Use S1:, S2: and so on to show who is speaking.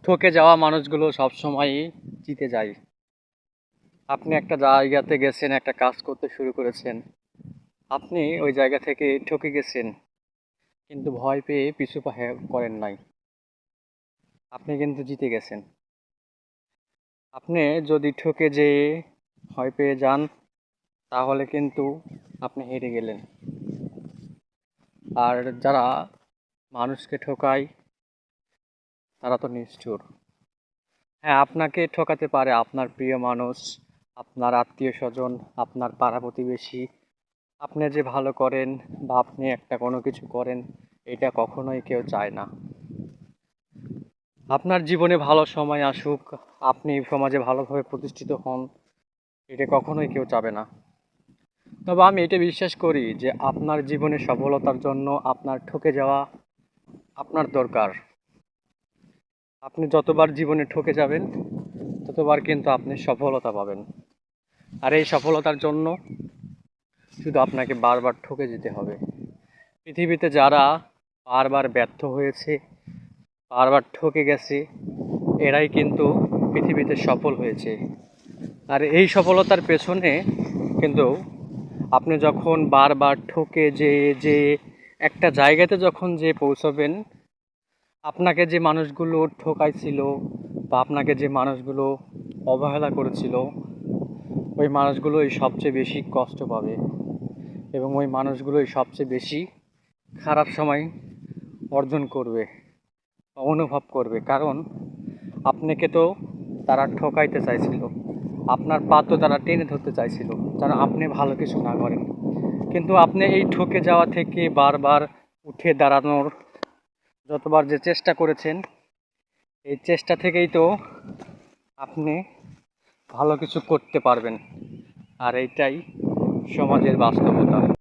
S1: ঠকে যাওয়া মানুষগুলো সবসময়ই জিতে যায়। আপনি একটা জায়গাতে গেছেন, একটা কাজ করতে শুরু করেছেন, আপনি ওই জায়গা থেকে ঠকে গেছেন, কিন্তু ভয় পেয়ে পিছু পা করেন নাই। আপনি কিন্তু জিতে গেছেন। আপনি যদি ঠকে যেয়ে ভয় পেয়ে যান, তাহলে কিন্তু আপনি হেরে গেলেন। আর যারা মানুষকে ঠকায় তারা তো নিষ্ঠুর। হ্যাঁ, আপনাকে ঠকাতে পারে আপনার প্রিয় মানুষ, আপনার আত্মীয়স্বজন, আপনার পাড়া প্রতিবেশী। আপনি যে ভালো করেন বা আপনি একটা কোনো কিছু করেন, এটা কখনোই কেউ চায় না। আপনার জীবনে ভালো সময় আসুক, আপনি সমাজে ভালোভাবে প্রতিষ্ঠিত হন, এটা কখনোই কেউ চাবে না। তবে আমি এটা বিশ্বাস করি যে আপনার জীবনে সফলতার জন্য আপনার ঠকে যাওয়া আপনার দরকার। আপনি যতবার জীবনে ঠকে যাবেন, ততবার কিন্তু আপনি সফলতা পাবেন। আর এই সফলতার জন্য শুধু আপনাকে বারবার ঠকে যেতে হবে। পৃথিবীতে যারা বারবার ব্যর্থ হয়েছে, বারবার ঠকে গেছে, এরাই কিন্তু পৃথিবীতে সফল হয়েছে। আর এই সফলতার পেছনে কিন্তু আপনি যখন বারবার ঠকে যে একটা জায়গাতে যখন যে পৌঁছাবেন, আপনাকে যে মানুষগুলো ঠকাইছিল বা আপনাকে যে মানুষগুলো অবহেলা করেছিল, ওই মানুষগুলোই সবচেয়ে বেশি কষ্ট পাবে এবং ওই মানুষগুলোই সবচেয়ে বেশি খারাপ সময় অর্জন করবে, অনুভব করবে। কারণ আপনাকে তো তারা ঠকাইতে চাইছিল, আপনার পা তো তারা টেনে ধরতে চাইছিল যেন আপনি ভালো কিছু না করেন। কিন্তু আপনি এই ঠকে যাওয়া থেকে বারবার উঠে দাঁড়ানোর যতবার যে চেষ্টা করেছেন, এই চেষ্টা থেকেই তো আপনি ভালো কিছু করতে পারবেন। আর এইটাই সমাজের বাস্তবতা।